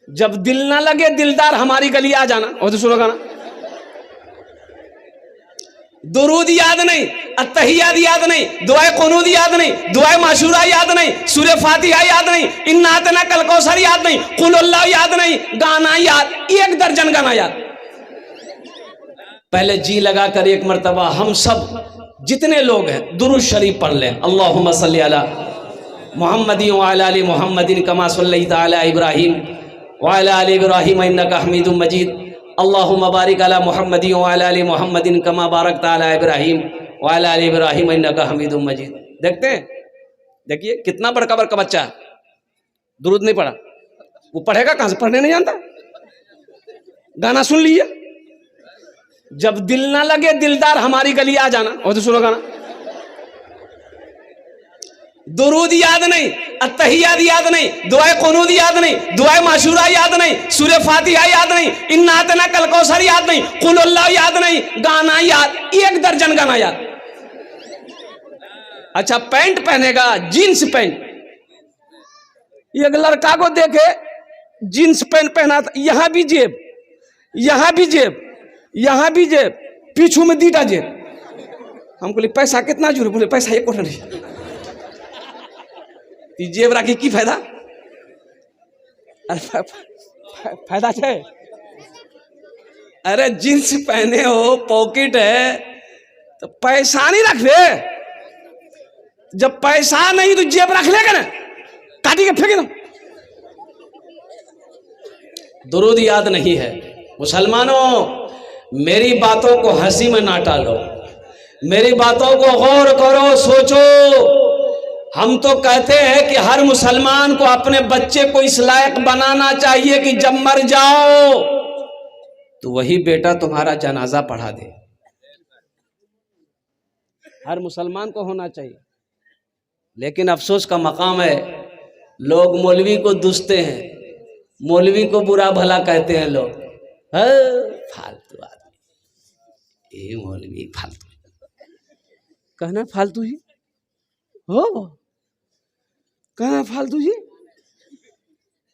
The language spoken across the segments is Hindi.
जब दिल ना लगे दिलदार हमारी गली आ जाना। और तो सुनो गाना, दुरूद याद नहीं, अत्तहियात याद नहीं, दुआए कुनूद याद नहीं, दुआए माशूरा याद नहीं, सूरह फातिहा याद नहीं, इन्ना अतना कल कौसर याद नहीं, कुल अल्लाह याद नहीं, गाना याद, 1 दर्जन गाना याद। पहले जी लगाकर एक मर्तबा हम सब जितने लोग हैं दुरूद शरीफ पढ़ लें। अल्लाहुम्मा सल्ली अला मुहम्मदिन व अला आलि मुहम्मदिन कमा सल्लैता अला इब्राहीम व अला आलि इब्राहीम इन्नका हमीदुम मजीद। अल्लाहुम्मा बारिक अला मुहम्मदिन व अला आलि मुहम्मदिन कमा बारकता अला इब्राहीम व अला आलि इब्राहीम इन्नका हमीदुम मजीद। देखते हैं, देखिए कितना बड़का बड़का बच्चा है, दुरूद नहीं पढ़ा, वो पढ़ेगा कहाँ से? पढ़ने नहीं जानता। गाना सुन लीजिए, जब दिल ना लगे दिलदार हमारी गली आ जाना। और तो सुनो गाना, दुरूद याद नहीं, अत्तहियात याद नहीं, दुआए कुनूद याद नहीं, दुआए माशूरा याद नहीं, सूरह फातिहा याद नहीं, इन्ना अतना कल कौसर याद नहीं, कुल अल्लाह याद नहीं, गाना याद, 1 दर्जन गाना याद। अच्छा, पैंट पहनेगा, जींस पैंट, एक लड़का को देखे जींस पैंट पहना था, यहां भी जेब, यहां भी जेब, यहां भी जेब, पीछू में 2टा जेब। हम बोले पैसा कितना जरूर? बोले पैसा 1 कोटा नहीं, जेब राखी की फायदा? अरे फायदा है। अरे जींस पहने हो, पॉकेट है, तो पैसा नहीं रख ले। जब पैसा नहीं तो जेब रख लेगा ना, काटी के फेंक दो। दुरूद याद नहीं है। मुसलमानों, मेरी बातों को हंसी में ना टालो, मेरी बातों को गौर करो, सोचो। हम तो कहते हैं कि हर मुसलमान को अपने बच्चे को इस लायक बनाना चाहिए कि जब मर जाओ तो वही बेटा तुम्हारा जनाजा पढ़ा दे। हर मुसलमान को होना चाहिए। लेकिन अफसोस का मकाम है, लोग मौलवी को दुसते हैं, मौलवी को बुरा भला कहते हैं लोग। फालतू आदमी, ये मौलवी फालतू, कहना फालतू ही हो, कहना फालतू जी।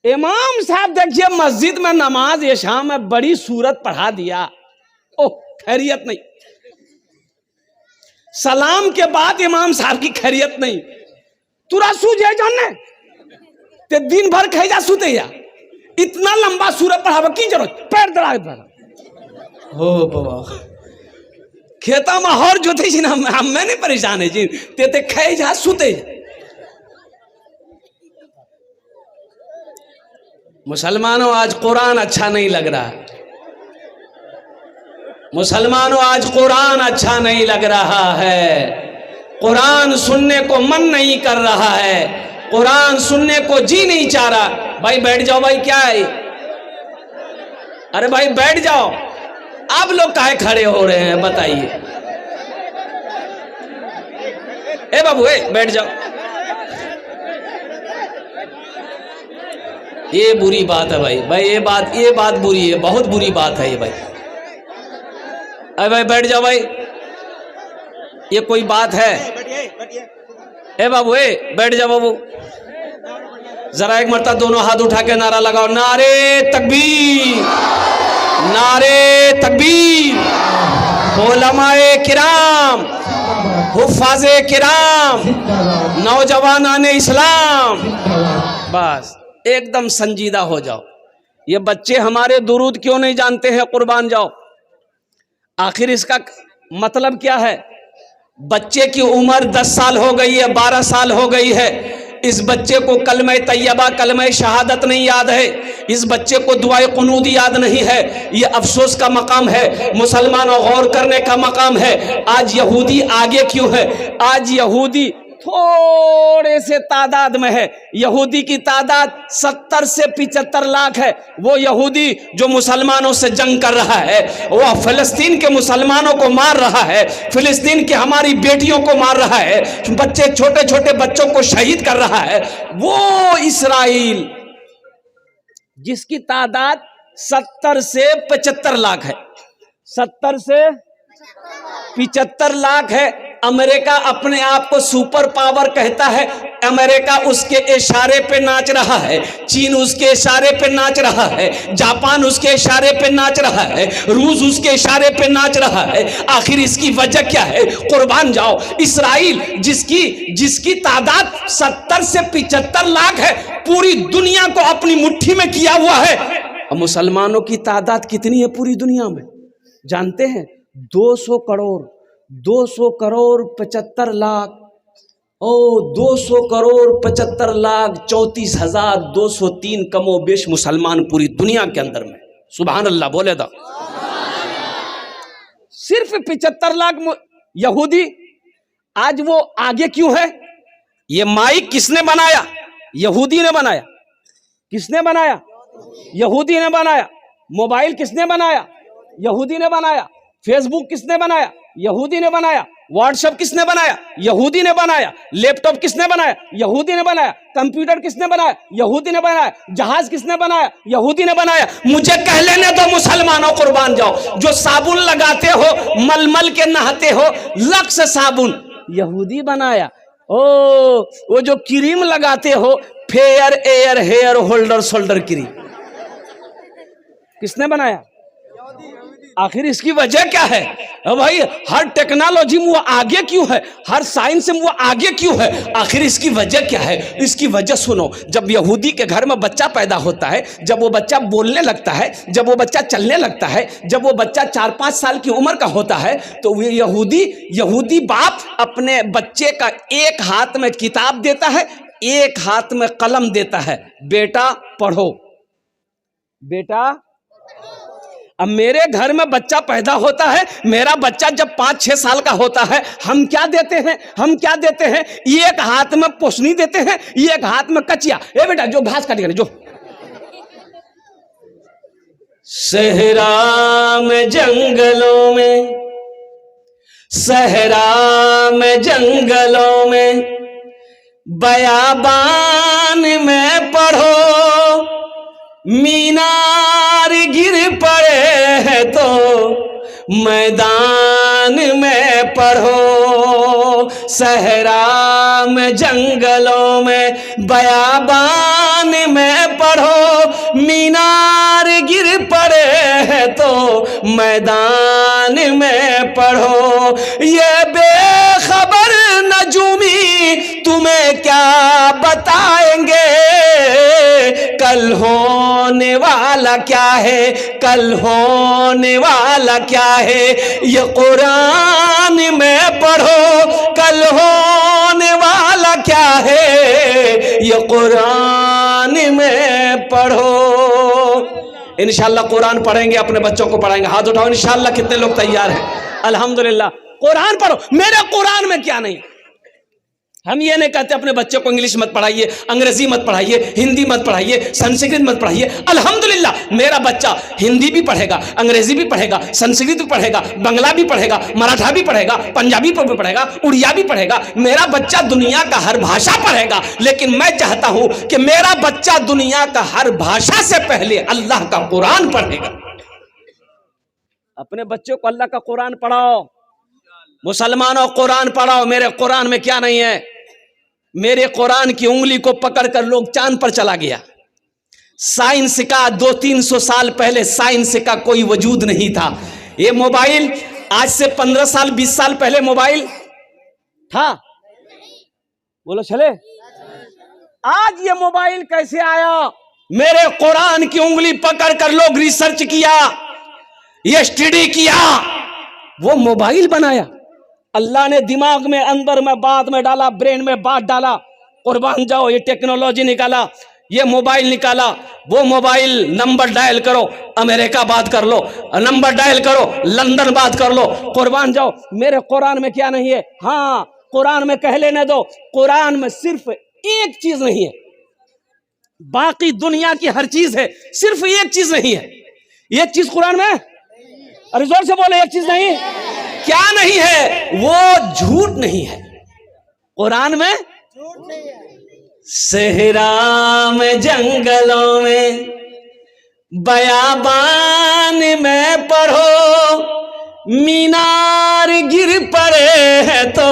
इमाम साहब देखिए मस्जिद में नमाज इशा में बड़ी सूरत पढ़ा दिया, ओह खैरियत नहीं। सलाम के बाद इमाम साहब की खैरियत नहीं। तुरा सूझे जानने ते दिन भर खैजा सुते या, इतना लंबा सूरत पढ़ावा की जरूरत? पैर दरा हो बाबा, खेता में हर जोते छी ना, हम मैं नहीं परेशान है जी, ते खैजा सुते। मुसलमानों, आज कुरान अच्छा नहीं लग रहा। मुसलमानों, आज कुरान अच्छा नहीं लग रहा है। कुरान सुनने को मन नहीं कर रहा है, कुरान सुनने को जी नहीं चाह रहा। भाई बैठ जाओ, भाई क्या है? अरे भाई बैठ जाओ। आप लोग काहे खड़े हो रहे हैं बताइए? ए बाबू, ए बैठ जाओ। ये बुरी बात है भाई, भाई ये बात बुरी है, बहुत बुरी बात है ये भाई। अरे भाई बैठ जाओ भाई, ये कोई बात है? ए बाबू, ए बैठ जाओ बाबू। जरा एक मरतबा दोनों हाथ उठा के नारा लगाओ, नारे तकबीर, नारे तकबीर। उलमाए किराम, हुफ़ाज़े किराम, नौजवानाने इस्लाम, बस एकदम संजीदा हो जाओ। ये बच्चे हमारे दुरूद क्यों नहीं जानते हैं? कुर्बान जाओ। आखिर इसका मतलब क्या है? बच्चे की उम्र 10 साल हो गई है, 12 साल हो गई है, इस बच्चे को कलमे तैयबा, कलमे शहादत नहीं याद है, इस बच्चे को दुआए कुनूद याद नहीं है। ये अफसोस का मकाम है, मुसलमानों गौर करने का मकाम है। आज यहूदी आगे क्यों है? आज यहूदी थोड़े से तादाद में है। यहूदी की तादाद 70 से 75 लाख है। वो यहूदी जो मुसलमानों से जंग कर रहा है, वह फिलिस्तीन के मुसलमानों को मार रहा है, फिलिस्तीन की हमारी बेटियों को मार रहा है, बच्चे छोटे छोटे बच्चों को शहीद कर रहा है। वो इस्राइल जिसकी तादाद 70 से 75 लाख है, 70 से 75 लाख है। अमेरिका अपने आप को सुपर पावर कहता है, अमेरिका उसके इशारे पे नाच रहा है, चीन उसके इशारे पे नाच रहा है, जापान उसके इशारे पे नाच रहा है, रूस उसके इशारे पे नाच रहा है। आखिर इसकी वजह क्या है? कुर्बान जाओ। इसराइल जिसकी तादाद 70 से 75 लाख है, पूरी दुनिया को अपनी मुट्ठी में किया हुआ है। अब मुसलमानों की तादाद कितनी है पूरी दुनिया में जानते हैं? 200 करोड़ 75 लाख। ओ 200 करोड़ 75 लाख 34,203 कमो बेश मुसलमान पूरी दुनिया के अंदर में। सुभान अल्लाह बोले था। सिर्फ 75 लाख यहूदी। आज वो आगे क्यों है? ये माइक किसने बनाया? यहूदी ने बनाया। किसने बनाया? यहूदी ने बनाया। मोबाइल किसने बनाया? यहूदी ने बनाया। फेसबुक किसने बनाया? यहूदी ने बनाया। व्हाट्सएप किसने बनाया? यहूदी ने बनाया। लैपटॉप किसने बनाया? यहूदी ने बनाया। कंप्यूटर किसने बनाया? यहूदी ने बनाया। जहाज किसने बनाया? यहूदी ने बनाया। मुझे कह लेने दो मुसलमानों, कुर्बान जाओ। जो साबुन लगाते हो, मलमल के नहाते हो, लक्स साबुन यहूदी बनाया। ओ वो जो क्रीम लगाते हो, fair air hair holder shoulder cream, किसने बनाया? आखिर इसकी वजह क्या है? भाई हर टेक्नोलॉजी में वो आगे क्यों है? हर साइंस में वो आगे क्यों है? आखिर इसकी वजह क्या है? इसकी वजह सुनो। जब यहूदी के घर में बच्चा पैदा होता है, जब वो बच्चा बोलने लगता है, जब वो बच्चा चलने लगता है, जब वो बच्चा 4-5 साल की उम्र का होता है, तो वो यहूदी बाप अपने बच्चे का एक हाथ में किताब देता है, एक हाथ में कलम देता है, बेटा पढ़ो, बेटा। अब मेरे घर में बच्चा पैदा होता है, मेरा बच्चा जब 5-6 साल का होता है, हम क्या देते हैं? एक हाथ में पोसनी देते हैं, एक हाथ में कचिया। ए बेटा जो घास काट जो। सहरा में जंगलों में, सहरा में जंगलों में, बयाबान में पढ़ो, मीनार गिर पड़े हैं तो मैदान में पढ़ो। सहरा में जंगलों में, बयाबान में पढ़ो, मीनार गिर पड़े हैं तो मैदान में पढ़ो। ये बेखबर नजूमी तुम्हें क्या बताएंगे, कल होने वाला क्या है, कल होने वाला क्या है। ये कुरान में पढ़ो, कल होने वाला क्या है, ये कुरान में पढ़ो। इंशाअल्लाह कुरान पढ़ेंगे, अपने बच्चों को पढ़ाएंगे। हाथ उठाओ इंशाअल्लाह। कितने लोग तैयार हैं? अल्हम्दुलिल्लाह। कुरान पढ़ो। मेरे कुरान में क्या नहीं? हम ये नहीं कहते अपने बच्चों को इंग्लिश मत पढ़ाइए, अंग्रेजी मत पढ़ाइए, हिंदी मत पढ़ाइए, संस्कृत मत पढ़ाइए। अल्हम्दुलिल्लाह मेरा बच्चा हिंदी भी पढ़ेगा, अंग्रेजी भी पढ़ेगा, संस्कृत भी पढ़ेगा, बंगला भी पढ़ेगा, मराठा भी पढ़ेगा, पंजाबी भी पढ़ेगा, उड़िया भी पढ़ेगा। मेरा बच्चा दुनिया का हर भाषा पढ़ेगा। लेकिन मैं चाहता हूं कि मेरा बच्चा दुनिया का हर भाषा से पहले अल्लाह का कुरान पढ़ेगा। अपने बच्चों को अल्लाह का कुरान पढ़ाओ। मुसलमानों कुरान पढ़ाओ। मेरे कुरान में क्या नहीं है? मेरे कुरान की उंगली को पकड़कर लोग चांद पर चला गया। साइंस का 200-300 साल पहले साइंस का कोई वजूद नहीं था। ये मोबाइल आज से 15 साल 20 साल पहले मोबाइल था? बोलो चले। आज ये मोबाइल कैसे आया? मेरे कुरान की उंगली पकड़कर लोग रिसर्च किया, ये स्टडी किया, वो मोबाइल बनाया। अल्लाह ने दिमाग में, अंदर में, बाद में डाला, ब्रेन में बात डाला। कुर्बान जाओ, ये टेक्नोलॉजी निकाला, ये मोबाइल निकाला। वो मोबाइल नंबर डायल करो, अमेरिका बात कर लो, नंबर डायल करो, लंदन बात कर लो। कुर्बान जाओ, मेरे कुरान में क्या नहीं है? हाँ, कुरान में कह लेने दो, कुरान में सिर्फ एक चीज नहीं है, बाकी दुनिया की हर चीज है, सिर्फ एक चीज नहीं है। एक चीज कुरान में, अरे जोर से बोले, एक चीज नहीं। क्या नहीं है? वो झूठ नहीं है। कुरान में झूठ नहीं है। सहरा में जंगलों में, बयाबान में पढ़ो, मीनार गिर पड़े हैं तो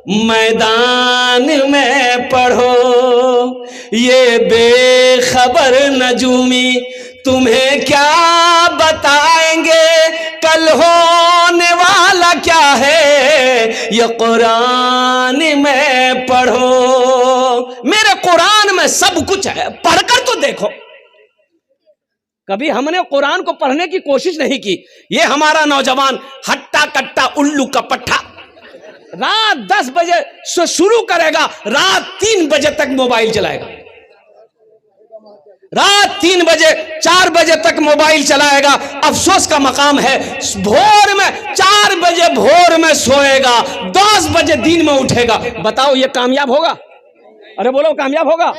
मैदान में पढ़ो, ये बेखबर नजूमी तुम्हें क्या बताएंगे, कल होने वाला क्या है, ये कुरान में पढ़ो। मेरे कुरान में सब कुछ है, पढ़कर तो देखो। कभी हमने कुरान को पढ़ने की कोशिश नहीं की। ये हमारा नौजवान हट्टा कट्टा उल्लू का पट्टा रात 10 बजे से शुरू करेगा, रात 3 बजे तक मोबाइल चलाएगा, रात 3 बजे 4 बजे तक मोबाइल चलाएगा। अफसोस का मकाम है, भोर में 4 बजे भोर में सोएगा, 10 बजे दिन में उठेगा। बताओ ये कामयाब होगा? अरे बोलो कामयाब होगा?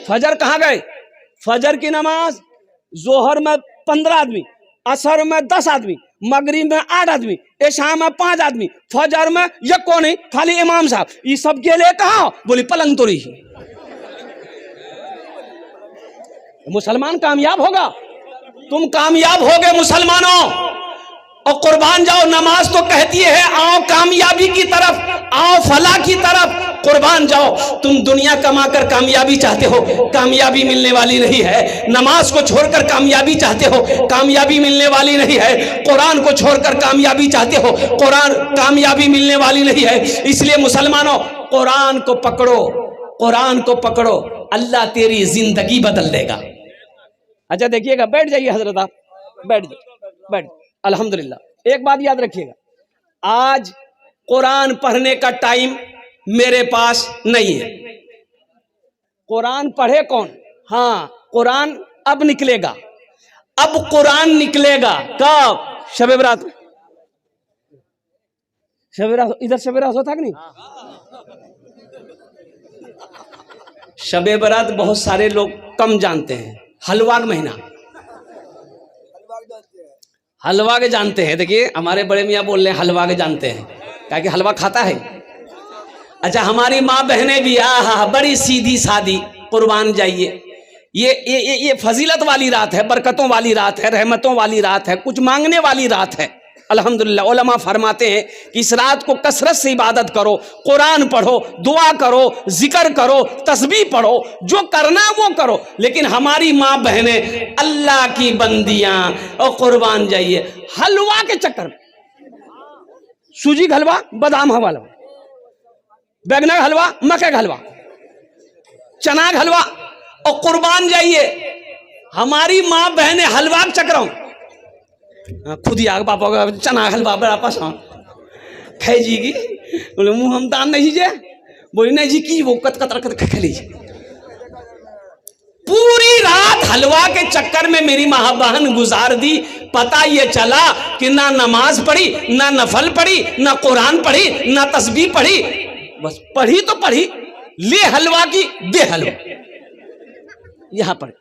फजर कहां गए? फजर की नमाज जोहर में 15 आदमी, असर में 10 आदमी, मगरिब में 8 आदमी, इशा में 5 आदमी, फजर में ये कौन है? खाली इमाम साहब। ये सब के लिए कहा? बोली पलंग तोड़ी। मुसलमान कामयाब होगा? तुम कामयाब होगे मुसलमानों। और कुर्बान जाओ, नमाज तो कहती है आओ कामयाबी की तरफ, आओ फलाह की तरफ, कुर्बान जाओ। तुम दुनिया कमाकर कामयाबी चाहते हो, कामयाबी मिलने वाली नहीं है। नमाज को छोड़कर कामयाबी चाहते हो, कामयाबी मिलने वाली नहीं है। कुरान को छोड़कर कामयाबी चाहते हो, कुरान कामयाबी मिलने वाली नहीं है। इसलिए मुसलमानों कुरान को पकड़ो, कुरान को पकड़ो, अल्लाह तेरी जिंदगी बदल देगा। अच्छा देखिएगा, बैठ जाइए हजरत, आप बैठ जाइए, बैठ। अल्हम्दुलिल्लाह। एक बात याद रखिएगा, आज कुरान पढ़ने का टाइम मेरे पास नहीं है। कुरान पढ़े कौन? हाँ, कुरान अब निकलेगा, अब कुरान निकलेगा। कब? शब बरात। शब बरात इधर शब बरात होता कि नहीं? शब बरात बहुत सारे लोग कम जानते हैं। हलवाग महीना, हलवा के जानते हैं। देखिए हमारे बड़े मियाँ बोल रहे हैं हलवा के जानते हैं, क्या कि हलवा खाता है। अच्छा हमारी माँ बहनें भी बड़ी सीधी सादी, कुर्बान जाइए। ये फजीलत वाली रात है, बरकतों वाली रात है, रहमतों वाली रात है, कुछ मांगने वाली रात है। अल्हम्दुलिल्लाह उलमा फरमाते हैं कि इस रात को कसरत से इबादत करो, कुरान पढ़ो, दुआ करो, जिक्र करो, तस्बीह पढ़ो, जो करना वो करो। लेकिन हमारी माँ बहनें अल्लाह की बंदियां और कुर्बान जाइए हलवा के चक्कर में, सूजी का हलवा, बादाम हलवा, बैंगन का हलवा, मक्के का हलवा, चना का हलवा, और कुर्बान जाइए। हमारी माँ बहनें हलवा के चक्कर खुद ही आग पापा का चना हलवा बड़ा पसंद खाई जी की। बोले मुँह हम दान नहीं जे, बोले नहीं जी की वो कत कत रख खा लीजिए। पूरी रात हलवा के चक्कर में मेरी माँ बहन गुजार दी। पता ये चला कि ना नमाज पढ़ी, ना नफल पढ़ी, ना कुरान पढ़ी, ना तस्बीह पढ़ी, बस पढ़ी तो पढ़ी, ले हलवा की दे हलवा। यहां पर